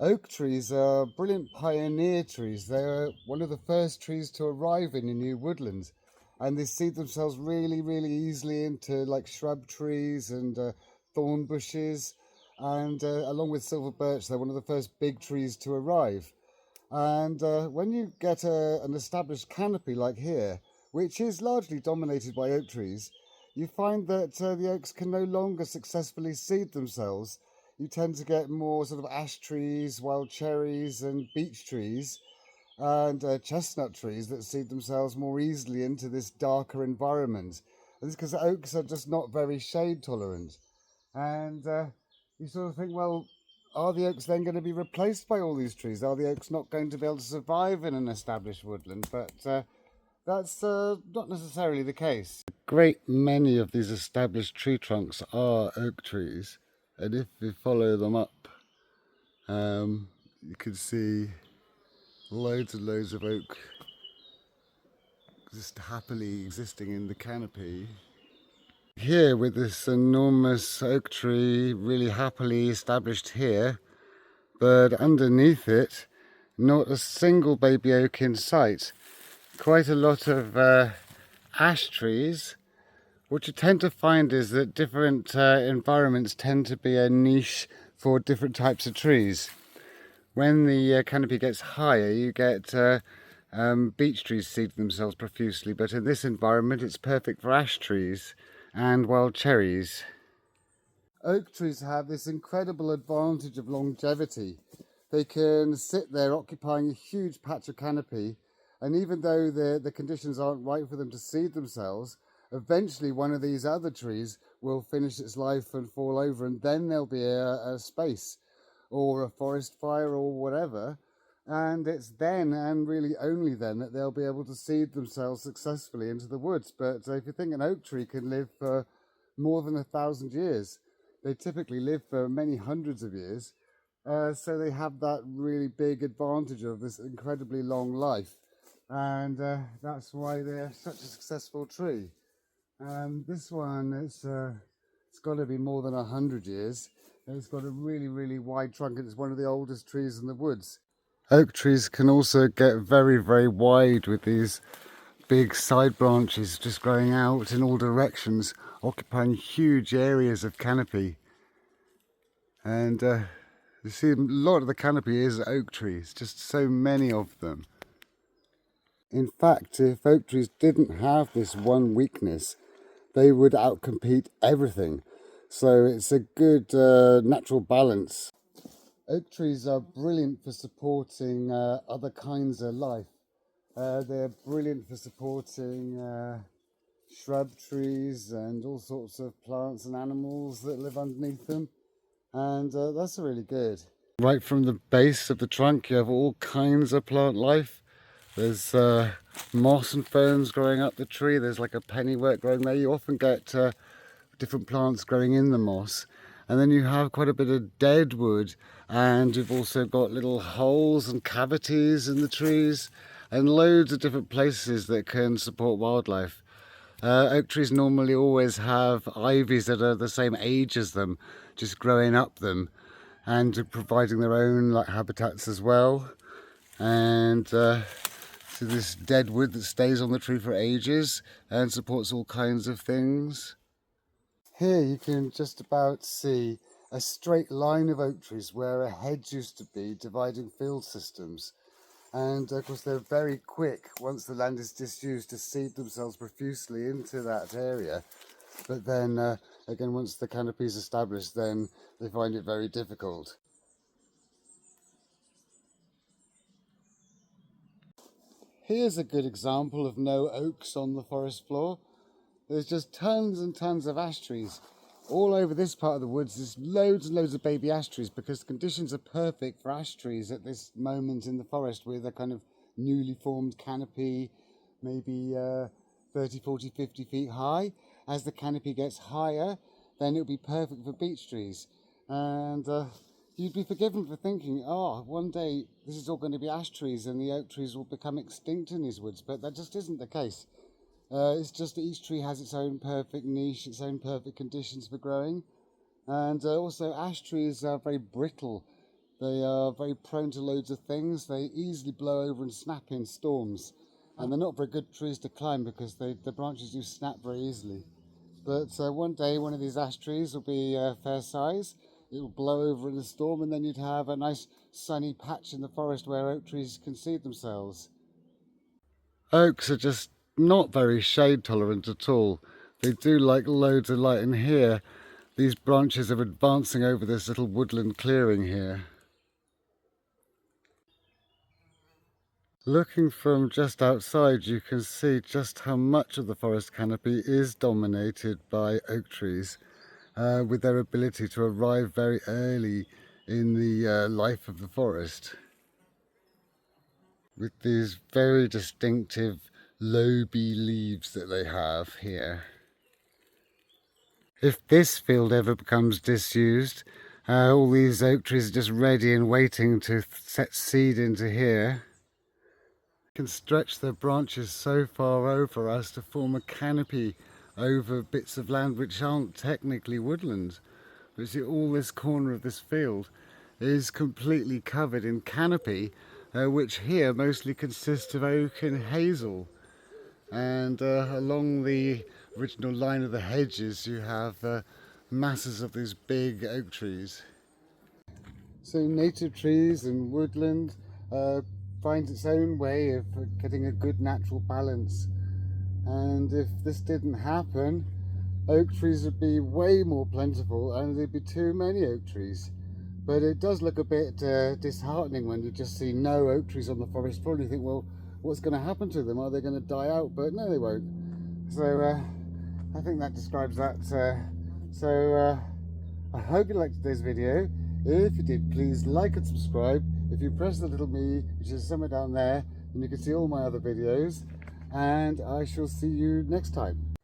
Oak trees are brilliant pioneer trees. They're one of the first trees to arrive in a new woodland, and they seed themselves really, really easily into like shrub trees and thorn bushes, and along with silver birch, they're one of the first big trees to arrive. And when you get an established canopy like here, which is largely dominated by oak trees, you find that the oaks can no longer successfully seed themselves. You tend to get more sort of ash trees, wild cherries, and beech trees, and chestnut trees that seed themselves more easily into this darker environment. And this because oaks are just not very shade tolerant. And you sort of think, well, are the oaks then going to be replaced by all these trees? Are the oaks not going to be able to survive in an established woodland? But that's not necessarily the case. A great many of these established tree trunks are oak trees, and if we follow them up, you can see loads and loads of oak just happily existing in the canopy. Here with this enormous oak tree really happily established here, but underneath it not a single baby oak in sight. Quite a lot of ash trees. What you tend to find is that different environments tend to be a niche for different types of trees. When the canopy gets higher, you get beech trees seed themselves profusely, but in this environment it's perfect for ash trees and wild cherries. Oak trees have this incredible advantage of longevity. They can sit there occupying a huge patch of canopy, and even though the conditions aren't right for them to seed themselves, eventually one of these other trees will finish its life and fall over, and then there'll be a space or a forest fire or whatever, and it's then and really only then that they'll be able to seed themselves successfully into the woods. But if you think an oak tree can live for more than 1,000 years, they typically live for many hundreds of years, so they have that really big advantage of this incredibly long life, and that's why they're such a successful tree. This one, it's got to be more than 100 years. It's got a really, really wide trunk, and it's one of the oldest trees in the woods. Oak trees can also get very, very wide with these big side branches just growing out in all directions, occupying huge areas of canopy. And you see a lot of the canopy is oak trees, just so many of them. In fact, if oak trees didn't have this one weakness, they would outcompete everything. So it's a good natural balance. Oak trees are brilliant for supporting other kinds of life. They're brilliant for supporting shrub trees and all sorts of plants and animals that live underneath them. And that's really good. Right from the base of the trunk, you have all kinds of plant life. There's moss and ferns growing up the tree. There's like a pennywort growing there. You often get different plants growing in the moss. And then you have quite a bit of dead wood, and you've also got little holes and cavities in the trees and loads of different places that can support wildlife. Oak trees normally always have ivies that are the same age as them, just growing up them and providing their own like habitats as well. And so this dead wood that stays on the tree for ages and supports all kinds of things. Here you can just about see a straight line of oak trees where a hedge used to be, dividing field systems. And of course they're very quick once the land is disused to seed themselves profusely into that area. But then again, once the canopy is established, then they find it very difficult. Here's a good example of no oaks on the forest floor. There's just tons and tons of ash trees. All over this part of the woods, there's loads and loads of baby ash trees because the conditions are perfect for ash trees at this moment in the forest with a kind of newly formed canopy, maybe 30, 40, 50 feet high. As the canopy gets higher, then it'll be perfect for beech trees. And you'd be forgiven for thinking, oh, one day this is all going to be ash trees and the oak trees will become extinct in these woods, but that just isn't the case. It's just that each tree has its own perfect niche, its own perfect conditions for growing. And also ash trees are very brittle. They are very prone to loads of things. They easily blow over and snap in storms. And they're not very good trees to climb because the branches do snap very easily. But one day one of these ash trees will be fair size. It will blow over in a storm, and then you'd have a nice sunny patch in the forest where oak trees can seed themselves. Oaks are just not very shade tolerant at all. They do like loads of light, and here these branches are advancing over this little woodland clearing here. Looking from just outside, you can see just how much of the forest canopy is dominated by oak trees, with their ability to arrive very early in the life of the forest, with these very distinctive loby leaves that they have here. If this field ever becomes disused, all these oak trees are just ready and waiting to set seed into here. Can stretch their branches so far over as to form a canopy over bits of land which aren't technically woodland. But see, all this corner of this field is completely covered in canopy, which here mostly consists of oak and hazel. And along the original line of the hedges you have masses of these big oak trees. So native trees and woodland finds its own way of getting a good natural balance, and if this didn't happen, oak trees would be way more plentiful and there'd be too many oak trees. But it does look a bit disheartening when you just see no oak trees on the forest floor, and you think, well, what's going to happen to them? Are they going to die out? But no, they won't. So I think that describes that. I hope you liked today's video. If you did, please like and subscribe. If you press the little me, which is somewhere down there, then you can see all my other videos. And I shall see you next time.